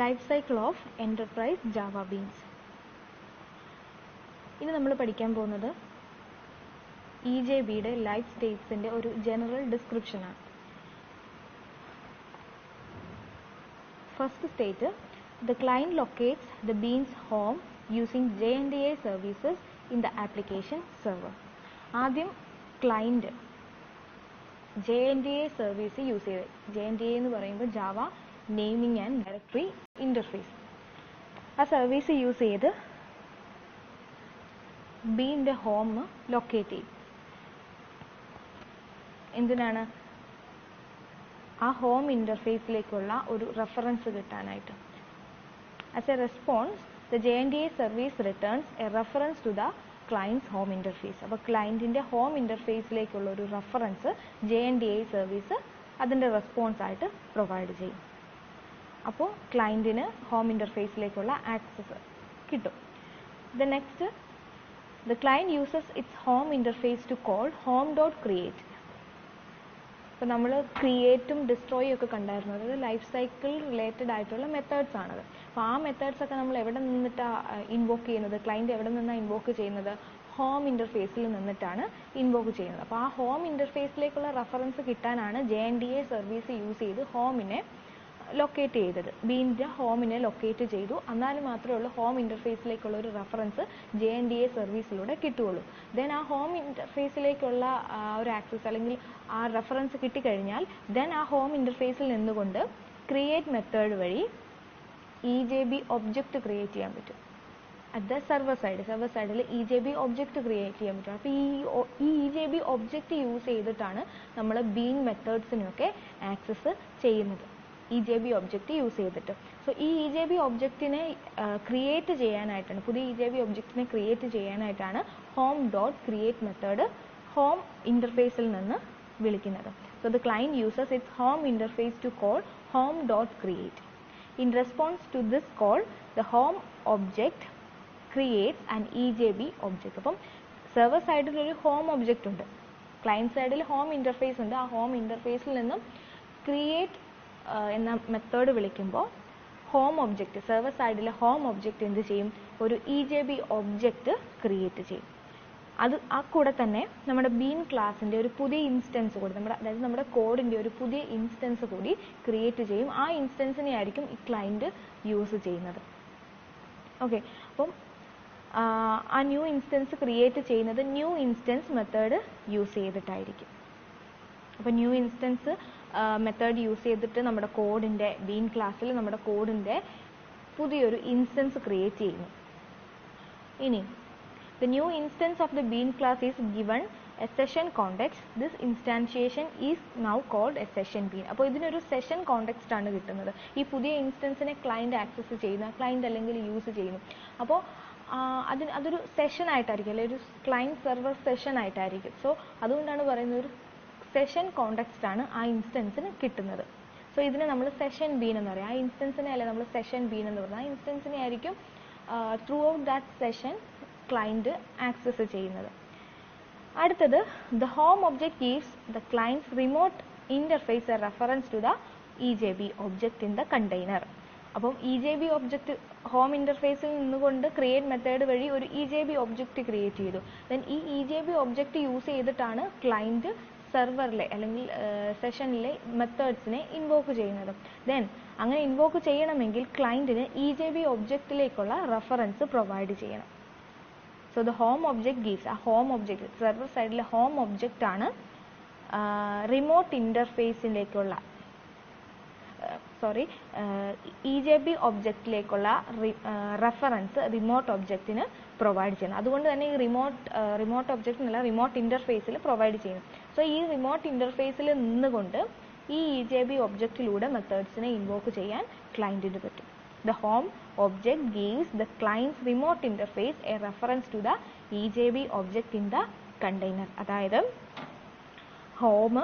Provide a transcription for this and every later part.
Life cycle of enterprise Java beans. ഇനി നമ്മൾ പഠിക്കാൻ പോകുന്നത് EJBയുടെ ലൈഫ് സ്റ്റേറ്റ്സിൻ്റെ ഒരു ജനറൽ ഡിസ്ക്രിപ്ഷനാണ്. First state, the client locates the beans home using JNDA services in the application server. ആദ്യം ക്ലയൻറ്റ് JNDA സർവീസ് യൂസ് ചെയ്ത്, JNDA എന്ന് പറയുമ്പോൾ Java naming and directory interface, ആ സർവീസ് യൂസ് ചെയ്ത് ബീൻ്റെ ഹോം ലൊക്കേറ്റ് ചെയ്യും. എന്തിനാണ്? ആ ഹോം ഇൻ്റർഫേസിലേക്കുള്ള ഒരു റെഫറൻസ് കിട്ടാനായിട്ട്. As a response, the JNDA service returns a reference to the client's home interface. അപ്പോൾ ക്ലയൻറ്റിൻ്റെ ഹോം ഇൻ്റർഫേസിലേക്കുള്ള ഒരു റെഫറൻസ് JNDA സർവീസ് അതിൻ്റെ റെസ്പോൺസ് ആയിട്ട് പ്രൊവൈഡ് ചെയ്യും. അപ്പോൾ ക്ലയൻറ്റിന് ഹോം ഇൻ്റർഫേസിലേക്കുള്ള ആക്സസ് കിട്ടും. The next, the client uses its home interface to call home.create. അപ്പോൾ നമ്മൾ ക്രിയേറ്റും ഡിസ്ട്രോയും ഒക്കെ കണ്ടായിരുന്നു, അതായത് ലൈഫ് സൈക്കിൾ റിലേറ്റഡ് ആയിട്ടുള്ള മെത്തേഡ്സ് ആണത്. അപ്പോൾ ആ മെത്തേഡ്സ് ഒക്കെ നമ്മൾ എവിടെ നിന്നിട്ടാണ് ഇൻവോക്ക് ചെയ്യുന്നത്? ക്ലയൻറ്റ് എവിടെ നിന്നാണ് ഇൻവോക്ക് ചെയ്യുന്നത്? ഹോം ഇൻ്റർഫേസിൽ നിന്നിട്ടാണ് ഇൻവോക്ക് ചെയ്യുന്നത്. അപ്പോൾ ആ ഹോം ഇൻ്റർഫേസിലേക്കുള്ള റെഫറൻസ് കിട്ടാനാണ് JNDA സർവീസ് യൂസ് ചെയ്ത് ഹോമിനെ ലൊക്കേറ്റ് ചെയ്തത്. ബീൻ്റെ ഹോമിനെ ലൊക്കേറ്റ് ചെയ്തു, എന്നാൽ മാത്രമേ ഉള്ളൂ ഹോം ഇൻ്റർഫേസിലേക്കുള്ള ഒരു റെഫറൻസ് JNDA സർവീസിലൂടെ കിട്ടുകയുള്ളൂ. ദെൻ ആ ഹോം ഇൻ്റർഫേസിലേക്കുള്ള ഒരു ആക്സസ് അല്ലെങ്കിൽ ആ റെഫറൻസ് കിട്ടിക്കഴിഞ്ഞാൽ ദെൻ ആ ഹോം ഇൻ്റർഫേസിൽ നിന്നുകൊണ്ട് ക്രിയേറ്റ് മെത്തേഡ് വഴി EJB ഒബ്ജക്റ്റ് ക്രിയേറ്റ് ചെയ്യാൻ പറ്റും. അറ്റ് ദ സർവർ സൈഡിൽ EJB ഒബ്ജക്റ്റ് ക്രിയേറ്റ് ചെയ്യാൻ പറ്റും. അപ്പോൾ ഈ EJB ഒബ്ജക്റ്റ് യൂസ് ചെയ്തിട്ടാണ് നമ്മൾ ബീൻ മെത്തേഡ്സിനൊക്കെ ആക്സസ് ചെയ്യുന്നത്, EJB ഒബ്ജക്റ്റ് യൂസ് ചെയ്തിട്ട്. സോ ഈ EJB ഒബ്ജക്റ്റിനെ ക്രിയേറ്റ് ചെയ്യാനായിട്ടാണ്, പുതിയ EJB ഒബ്ജക്റ്റിനെ ക്രിയേറ്റ് ചെയ്യാനായിട്ടാണ് home.create മെത്തേഡ് ഹോം ഇൻ്റർഫേസിൽ നിന്ന് വിളിക്കുന്നത്. So the client uses its home interface to call home.create. In response to this call, the home object creates an EJB object. അപ്പം സെർവർ സൈഡിൽ ഒരു ഹോം ഒബ്ജക്റ്റ് ഉണ്ട്, ക്ലയൻറ്റ് സൈഡിൽ ഹോം ഇൻ്റർഫേസ് ഉണ്ട്. ആ ഹോം ഇൻ്റർഫേസിൽ നിന്നും ക്രിയേറ്റ് എന്ന മെത്തേഡ് വിളിക്കുമ്പോൾ ഹോം ഒബ്ജക്റ്റ്, സെർവർ സൈഡിലെ ഹോം ഒബ്ജക്റ്റ് എന്ത് ചെയ്യും? ഒരു EJB ഒബ്ജക്റ്റ് ക്രിയേറ്റ് ചെയ്യും. ആ കൂടെ തന്നെ നമ്മുടെ ബീൻ ക്ലാസിൻ്റെ ഒരു പുതിയ ഇൻസ്റ്റൻസ് കൂടി, അതായത് നമ്മുടെ കോഡിൻ്റെ ഒരു പുതിയ ഇൻസ്റ്റൻസ് കൂടി ക്രിയേറ്റ് ചെയ്യും. ആ ഇൻസ്റ്റൻസിനെ ആയിരിക്കും ഈ ക്ലയൻറ്റ് യൂസ് ചെയ്യുന്നത്. ഓക്കെ, അപ്പം ആ ന്യൂ ഇൻസ്റ്റൻസ് ക്രിയേറ്റ് ചെയ്യുന്നത് ന്യൂ ഇൻസ്റ്റൻസ് മെത്തേഡ് യൂസ് ചെയ്തിട്ടായിരിക്കും. അപ്പോൾ ന്യൂ ഇൻസ്റ്റൻസ് മെത്തേഡ് യൂസ് ചെയ്തിട്ട് നമ്മുടെ കോഡിൻ്റെ ബീൻ ക്ലാസ്സിൽ നമ്മുടെ കോഡിൻ്റെ പുതിയൊരു ഇൻസ്റ്റൻസ് ക്രിയേറ്റ് ചെയ്യുന്നു. ഇനി the new instance of the bean class is given a session context. This instantiation is now called a session bean. അപ്പോൾ ഇതിനൊരു സെഷൻ കോണ്ടെക്സ്റ്റ് ആണ് കിട്ടുന്നത്. ഈ പുതിയ ഇൻസ്റ്റൻസിനെ ക്ലയൻറ്റ് ആക്സസ് ചെയ്യുന്ന, ക്ലയൻറ്റ് അല്ലെങ്കിൽ യൂസ് ചെയ്യുന്നു. അപ്പോൾ അതൊരു സെഷൻ ആയിട്ടായിരിക്കും, അല്ലെങ്കിൽ ഒരു ക്ലയൻറ്റ് സെർവർ സെഷൻ ആയിട്ടായിരിക്കും. സോ അതുകൊണ്ടാണ് പറയുന്നത് ഒരു സെഷൻ കോണ്ടെക്സ്റ്റ് ആണ് ആ ഇൻസ്റ്റൻസിന് കിട്ടുന്നത്. സോ ഇതിനെ നമ്മൾ സെഷൻ ബീൻ എന്ന് പറയും. ആ ഇൻസ്റ്റൻസിനെ അല്ലേ നമ്മൾ സെഷൻ ബീൻ എന്ന് പറയുന്നത്. ആ ഇൻസ്റ്റൻസിനെ ആയിരിക്കും throughout that session client access ചെയ്യുന്നത്. അടുത്തത്, the home object gives the client's remote interface a reference to the EJB object in the container. അപ്പം EJB ഒബ്ജക്റ്റ് ഹോം ഇൻ്റർഫേസിൽ നിന്നുകൊണ്ട് ക്രിയേറ്റ് മെത്തേഡ് വഴി ഒരു EJB ഒബ്ജക്റ്റ് ക്രിയേറ്റ് ചെയ്തു. Then ഈ EJB object use ചെയ്തിട്ടാണ് ക്ലയൻറ്റ് സെർവറിലെ അല്ലെങ്കിൽ സെഷനിലെ മെത്തേഡ്സിനെ ഇൻവോക്ക് ചെയ്യുന്നത്. ദെൻ അങ്ങനെ ഇൻവോക്ക് ചെയ്യണമെങ്കിൽ ക്ലയൻറ്റിന് EJB ഒബ്ജക്റ്റിലേക്കുള്ള റെഫറൻസ് പ്രൊവൈഡ് ചെയ്യണം. So the home object gives, ആ ഹോം ഒബ്ജക്റ്റ് സെർവർ സൈഡിലെ ഹോം ഒബ്ജക്റ്റ് ആണ് റിമോട്ട് ഇൻ്റർഫേസിലേക്കുള്ള EJB ഒബ്ജക്റ്റിലേക്കുള്ള റെഫറൻസ് റിമോട്ട് ഒബ്ജക്റ്റിന് പ്രൊവൈഡ് ചെയ്യണം. അതുകൊണ്ട് തന്നെ ഈ റിമോട്ട് ഒബ്ജക്റ്റ് എന്നല്ല, റിമോട്ട് ഇൻ്റർഫേസിൽ പ്രൊവൈഡ് ചെയ്യുന്നു. സോ ഈ റിമോട്ട് ഇൻ്റർഫേസിൽ നിന്നുകൊണ്ട് ഈ EJB ഒബ്ജക്റ്റിലൂടെ മെത്തേഡ്സിനെ ഇൻവോക്ക് ചെയ്യാൻ ക്ലയൻറ്റിന് പറ്റും. The home object gives the client's remote interface a reference to the EJB object in the container. അതായത് ഹോം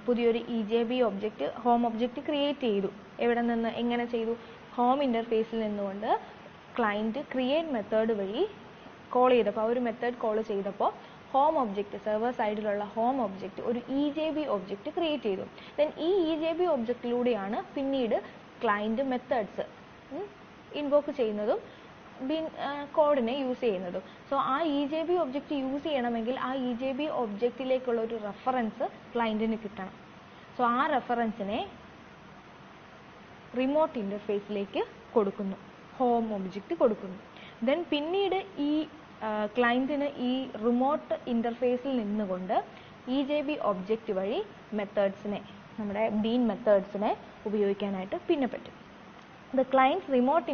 പുതിയൊരു EJB object home object create ചെയ്തു. എവിടെ നിന്ന്, എങ്ങനെ ചെയ്തു? ഹോം ഇൻ്റർഫേസിൽ നിന്നുകൊണ്ട് ക്ലയൻറ്റ് ക്രിയേറ്റ് മെത്തേഡ് വഴി കോൾ ചെയ്തപ്പോൾ, ആ ഒരു മെത്തേഡ് കോൾ ചെയ്തപ്പോൾ ഹോം ഒബ്ജക്റ്റ് സെർവർ സൈഡിലുള്ള ഹോം ഒബ്ജക്റ്റ് ഒരു EJB ഒബ്ജക്റ്റ് ക്രിയേറ്റ് ചെയ്തു. ദെൻ ഈ EJB ഒബ്ജക്റ്റിലൂടെയാണ് പിന്നീട് ക്ലയൻറ്റ് മെത്തേഡ്സ് ഇൻവോക്ക് ചെയ്യുന്നതും ബീൻ കോഡിനെ യൂസ് ചെയ്യുന്നതും. സോ ആ EJB ഒബ്ജക്റ്റ് യൂസ് ചെയ്യണമെങ്കിൽ ആ EJB ഒബ്ജക്റ്റിലേക്കുള്ള ഒരു റെഫറൻസ് ക്ലയൻറ്റിന് കിട്ടണം. സോ ആ റെഫറൻസിനെ റിമോട്ട് ഇൻ്റർഫേസിലേക്ക് കൊടുക്കുന്നു, ഹോം ഒബ്ജക്റ്റ് കൊടുക്കുന്നു. ദെൻ പിന്നീട് ഈ ക്ലയൻറ്റിന് ഈ റിമോട്ട് ഇൻ്റർഫേസിൽ നിന്നുകൊണ്ട് EJB ഒബ്ജക്റ്റ് വഴി മെത്തേഡ്സിനെ, നമ്മുടെ ബീൻ മെത്തേഡ്സിനെ ഉപയോഗിക്കാനായിട്ട് പിന്നെ പറ്റും. The client's remote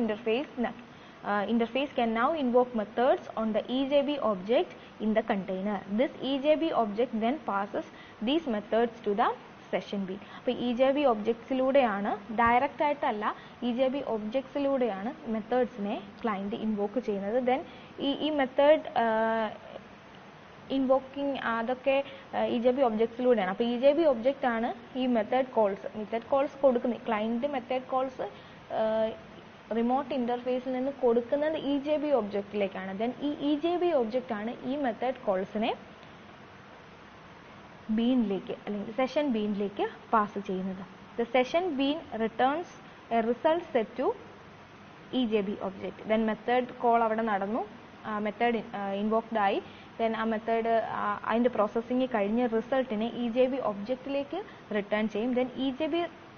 interface can now invoke methods on the EJB object in the container. This EJB object then passes these methods to the session bean. അപ്പോൾ EJB ഒബ്ജക്ട്സിലൂടെയാണ്, direct ആയിട്ടല്ല, EJB ഒബ്ജക്ട്സിലൂടെയാണ് മെത്തേഡ്സിനെ ക്ലയൻറ്റ് ഇൻവോക്ക് ചെയ്യുന്നത്. Then ഈ method invoking അതൊക്കെ EJB ഒബ്ജക്ട്സിലൂടെയാണ്. അപ്പോൾ EJB ഒബ്ജക്റ്റ് ആണ് ഈ മെത്തേഡ് കോൾസ് കൊടുക്കുന്നത്. ക്ലയൻറ്റ് മെത്തേഡ് കോൾസ് റിമോട്ട് ഇൻ്റർഫേസിൽ നിന്ന് കൊടുക്കുന്നത് EJB ഒബ്ജക്റ്റിലേക്കാണ്. ദെൻ ഈ EJB ഒബ്ജക്റ്റ് ആണ് ഈ മെത്തേഡ് കോൾസിനെ ബീനിലേക്ക് അല്ലെങ്കിൽ സെഷൻ ബീനിലേക്ക് പാസ് ചെയ്യുന്നത്. The session bean returns a result set to EJB object. Then method call അവിടെ നടന്നു, മെത്തേഡ് ഇൻവോക്ഡ് ആയി. ദെൻ ആ മെത്തേഡ് അതിൻ്റെ പ്രോസസ്സിങ് കഴിഞ്ഞ് റിസൾട്ടിനെ EJB ഒബ്ജക്റ്റിലേക്ക് റിട്ടേൺ ചെയ്യും. ദെൻ EJB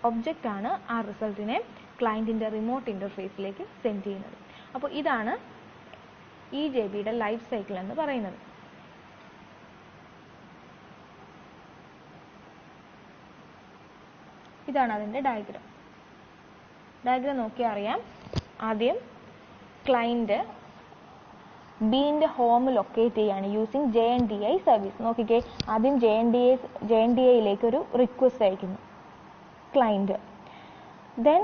ഒബ്ജക്റ്റ് ആണ് ആ റിസൾട്ടിനെ ക്ലയൻറ്റിൻ്റെ റിമോട്ട് ഇൻ്റർഫേസിലേക്ക് സെൻഡ് ചെയ്യുന്നത്. അപ്പോൾ ഇതാണ് EJBയുടെ ലൈഫ് സൈക്കിൾ എന്ന് പറയുന്നത്. ഇതാണ് അതിൻ്റെ ഡയഗ്രാം നോക്കിയാൽ അറിയാം. ആദ്യം ക്ലയൻറ്റ് ബീൻ്റെ ഹോം ലൊക്കേറ്റ് ചെയ്യാണ് യൂസിങ് JNDI സർവീസ്. നോക്കിക്കേ, ആദ്യം JNDIയിലേക്ക് ഒരു റിക്വസ്റ്റ് അയക്കുന്നു ക്ലയൻറ്റ്. ദെൻ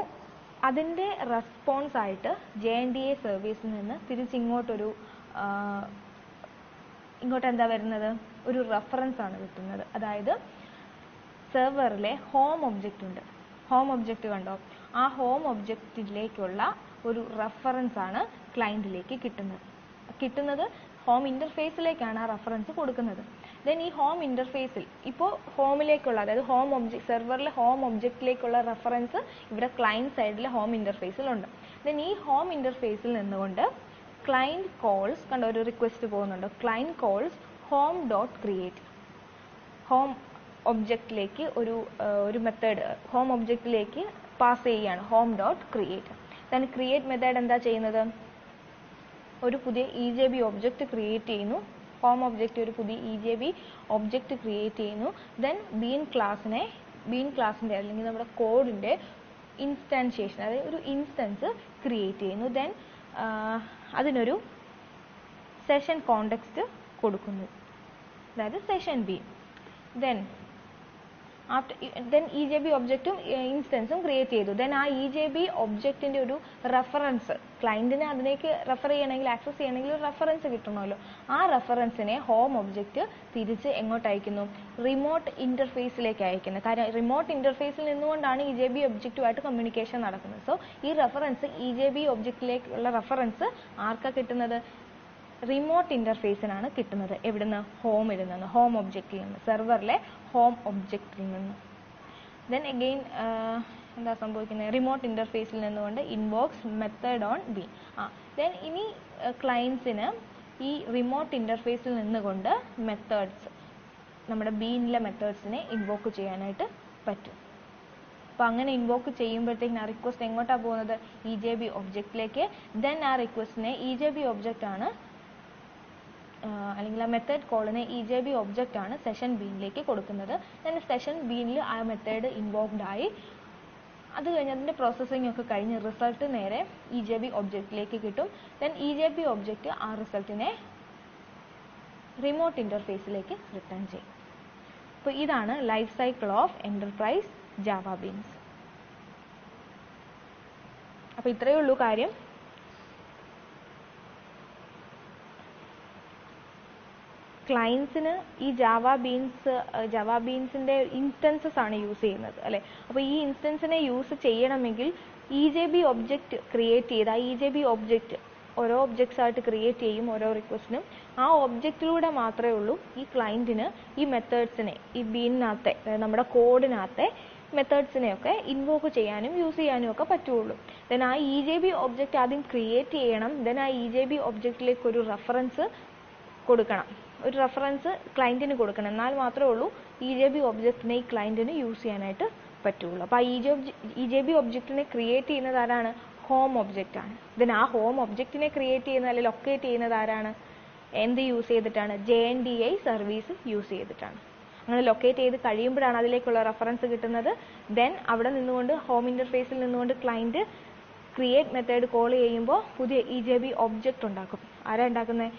അതിൻ്റെ റെസ്പോൺസ് ആയിട്ട് JNDI സർവീസിൽ നിന്ന് തിരിച്ചിങ്ങോട്ട് എന്താ വരുന്നത്, ഒരു റെഫറൻസ് ആണ് കിട്ടുന്നത്. അതായത് സെർവറിലെ ഹോം ഒബ്ജക്റ്റ് ഉണ്ട്, ഹോം ഒബ്ജക്റ്റ് കണ്ടോ, ആ ഹോം ഒബ്ജക്റ്റിലേക്കുള്ള ഒരു റെഫറൻസ് ആണ് ക്ലയൻറ്റിലേക്ക് കിട്ടുന്നത്. ഹോം ഇൻ്റർഫേസിലേക്കാണ് ആ റെഫറൻസ് കൊടുക്കുന്നത്. ദെൻ ഈ ഹോം ഇൻ്റർഫേസിൽ ഇപ്പോൾ ഹോമിലേക്കുള്ള, അതായത് സെർവറിലെ ഹോം ഒബ്ജക്റ്റിലേക്കുള്ള റെഫറൻസ് ഇവിടെ ക്ലയൻറ്റ് സൈഡിലെ ഹോം ഇൻ്റർഫേസിലുണ്ട്. ദെൻ ഈ ഹോം ഇൻ്റർഫേസിൽ നിന്നുകൊണ്ട് ക്ലയൻറ്റ് കോൾസ് കണ്ടോ, ഒരു റിക്വസ്റ്റ് പോകുന്നുണ്ട്. ക്ലയൻറ്റ് കോൾസ് home.create, ഹോം ഒബ്ജക്റ്റിലേക്ക് ഒരു മെത്തേഡ് ഹോം ഒബ്ജക്റ്റിലേക്ക് പാസ് ചെയ്യുകയാണ്, home.create. ദെൻ ക്രിയേറ്റ് മെത്തേഡ് എന്താ ചെയ്യുന്നത്, ഒരു പുതിയ EJB ഒബ്ജക്റ്റ് ക്രിയേറ്റ് ചെയ്യുന്നു. ഹോം ഒബ്ജക്റ്റ് ഒരു പുതിയ EJB ഒബ്ജക്റ്റ് ക്രിയേറ്റ് ചെയ്യുന്നു. ദെൻ ബീൻ ക്ലാസിൻ്റെ അല്ലെങ്കിൽ നമ്മുടെ കോഡിൻ്റെ ഇൻസ്റ്റാൻഷിയേഷൻ, അതായത് ഒരു ഇൻസ്റ്റൻസ് ക്രിയേറ്റ് ചെയ്യുന്നു. ദെൻ അതിനൊരു സെഷൻ കോണ്ടെക്സ്റ്റ് കൊടുക്കുന്നു, അതായത് സെഷൻ ബീൻ. ദെൻ EJB ഒബ്ജക്റ്റും ഇൻസ്റ്റൻസും ക്രിയേറ്റ് ചെയ്തു. ദെൻ ആ EJB ഒബ്ജക്റ്റിൻ്റെ ഒരു റെഫറൻസ്, ക്ലയൻറ്റിന് അതിലേക്ക് റെഫർ ചെയ്യണമെങ്കിൽ, ആക്സസ് ചെയ്യണമെങ്കിൽ ഒരു റെഫറൻസ് കിട്ടണമല്ലോ. ആ റെഫറൻസിനെ ഹോം ഒബ്ജക്റ്റ് തിരിച്ച് എങ്ങോട്ട് അയക്കുന്നു, റിമോട്ട് ഇൻ്റർഫേസിലേക്ക് അയക്കുന്നത്. കാരണം റിമോട്ട് ഇൻ്റർഫേസിൽ നിന്നുകൊണ്ടാണ് EJB ഒബ്ജക്റ്റുമായിട്ട് കമ്മ്യൂണിക്കേഷൻ നടക്കുന്നത്. സോ ഈ റെഫറൻസ് EJB ഒബ്ജക്റ്റിലേക്കുള്ള റെഫറൻസ് ആർക്കാണ് കിട്ടുന്നത്, റിമോട്ട് ഇൻ്റർഫേസിനാണ് കിട്ടുന്നത്. എവിടുന്ന്, ഹോമിൽ നിന്ന്, ഹോം ഒബ്ജക്റ്റിൽ നിന്ന്, സെർവറിലെ ഹോം ഒബ്ജക്റ്റിൽ നിന്ന്. ദെൻ അഗെയിൻ എന്താ സംഭവിക്കുന്നത്, റിമോട്ട് ഇൻ്റർഫേസിൽ നിന്നുകൊണ്ട് invokes method on been. Then ഇനി ക്ലയൻസിന് ഈ റിമോട്ട് ഇൻ്റർഫേസിൽ നിന്നുകൊണ്ട് മെത്തേഡ്സ്, നമ്മുടെ ബീനിലെ മെത്തേഡ്സിനെ ഇൻവോക്ക് ചെയ്യാനായിട്ട് പറ്റും. അപ്പോൾ അങ്ങനെ ഇൻവോക്ക് ചെയ്യുമ്പോഴത്തേക്കും ആ റിക്വസ്റ്റ് എങ്ങോട്ടാണ് പോകുന്നത്, EJB ഒബ്ജക്റ്റിലേക്ക്. ദെൻ ആ റിക്വസ്റ്റിനെ EJB ഒബ്ജക്റ്റാണ് അല്ലെങ്കിൽ ആ മെത്തേഡ് കോളിനെ EJB ഒബ്ജക്റ്റ് ആണ് സെഷൻ ബീനിലേക്ക് കൊടുക്കുന്നത്. ദെൻ സെഷൻ ബീനിൽ ആ മെത്തേഡ് ഇൻവോക്ഡ് ആയി. അത് കഴിഞ്ഞ് അതിൻ്റെ പ്രോസസ്സിംഗ് ഒക്കെ കഴിഞ്ഞ് റിസൾട്ട് നേരെ EJB ഒബ്ജക്റ്റിലേക്ക് കിട്ടും. ദെൻ EJB ഒബ്ജക്റ്റ് ആ റിസൾട്ടിനെ റിമോട്ട് ഇൻ്റർഫേസിലേക്ക് റിട്ടേൺ ചെയ്യും. അപ്പോൾ ഇതാണ് life cycle of enterprise Java beans. അപ്പോൾ ഇത്രയേ ഉള്ളൂ കാര്യം. ക്ലയൻസിന് ഈ ജാവ ബീൻസിൻ്റെ ഇൻസ്റ്റൻസസ് ആണ് യൂസ് ചെയ്യുന്നത് അല്ലേ. അപ്പോൾ ഈ ഇൻസ്റ്റൻസിനെ യൂസ് ചെയ്യണമെങ്കിൽ EJB ഒബ്ജക്റ്റ് ക്രിയേറ്റ് ചെയ്ത്, ആ EJB ഒബ്ജക്റ്റ് ഓരോ ഒബ്ജക്ട്സ് ആയിട്ട് ക്രിയേറ്റ് ചെയ്യും ഓരോ റിക്വസ്റ്റിനും. ആ ഒബ്ജക്റ്റിലൂടെ മാത്രമേ ഉള്ളൂ ഈ ക്ലയൻറ്റിന് ഈ മെത്തേഡ്സിനെ, ഈ ബീനിനകത്തെ, നമ്മുടെ കോഡിനകത്തെ മെത്തേഡ്സിനെയൊക്കെ ഇൻവോക്ക് ചെയ്യാനും യൂസ് ചെയ്യാനും ഒക്കെ പറ്റുള്ളൂ. ദെൻ ആ EJB ഒബ്ജക്റ്റ് ആദ്യം ക്രിയേറ്റ് ചെയ്യണം. ദെൻ ആ EJB ഒബ്ജക്റ്റിലേക്ക് ഒരു റെഫറൻസ് കൊടുക്കണം. ഒരു റെഫറൻസ് ക്ലയൻറ്റിന് കൊടുക്കണം. എന്നാൽ മാത്രമേ ഉള്ളൂ EJB ഒബ്ജക്റ്റിനെ ഈ ക്ലയൻറ്റിന് യൂസ് ചെയ്യാനായിട്ട് പറ്റുള്ളൂ. അപ്പോൾ ആ EJB ഒബ്ജക്റ്റിനെ ക്രിയേറ്റ് ചെയ്യുന്നത് ആരാണ്? ഹോം ഒബ്ജക്റ്റ് ആണ്. ദെൻ ആ ഹോം ഒബ്ജക്റ്റിനെ ക്രിയേറ്റ് ചെയ്യുന്ന അല്ലെങ്കിൽ ലൊക്കേറ്റ് ചെയ്യുന്നത് ആരാണ്? എന്ത് യൂസ് ചെയ്തിട്ടാണ്? JNDI സർവീസ് യൂസ് ചെയ്തിട്ടാണ്. അങ്ങനെ ലൊക്കേറ്റ് ചെയ്ത് കഴിയുമ്പോഴാണ് അതിലേക്കുള്ള റെഫറൻസ് കിട്ടുന്നത്. ദെൻ അവിടെ നിന്നുകൊണ്ട് ഹോം ഇൻ്റർഫേസിൽ നിന്നുകൊണ്ട് ക്ലയൻറ്റ് ക്രിയേറ്റ് മെത്തേഡ് കോൾ ചെയ്യുമ്പോൾ പുതിയ EJB ഒബ്ജക്റ്റ് ഉണ്ടാക്കും. ആരാ ഉണ്ടാക്കുന്നത്?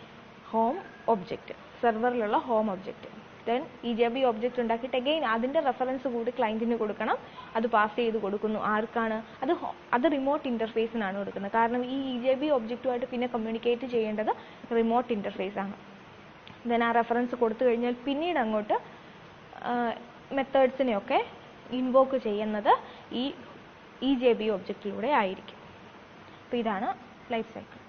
ഹോം ഒബ്ജക്റ്റ്, സെർവറിലുള്ള home object. Then EJB object ഉണ്ടാക്കിയിട്ട് അഗെയിൻ അതിൻ്റെ റെഫറൻസ് കൂടി ക്ലയൻറ്റിന് കൊടുക്കണം. അത് പാസ് ചെയ്ത് കൊടുക്കുന്നു. ആർക്കാണ്? അത് റിമോട്ട് ഇൻ്റർഫേസിനാണ് കൊടുക്കുന്നത്. കാരണം ഈ EJB ഒബ്ജക്റ്റുമായിട്ട് പിന്നെ കമ്മ്യൂണിക്കേറ്റ് ചെയ്യേണ്ടത് റിമോട്ട് ഇൻ്റർഫേസ് ആണ്. ദെൻ ആ റെഫറൻസ് കൊടുത്തു കഴിഞ്ഞാൽ പിന്നീട് അങ്ങോട്ട് മെത്തേഡ്സിനെയൊക്കെ ഇൻവോക്ക് ചെയ്യുന്നത് ഈ EJB ഒബ്ജക്റ്റിലൂടെ ആയിരിക്കും. അപ്പോൾ ഇതാണ് ലൈഫ് സൈക്കിൾ.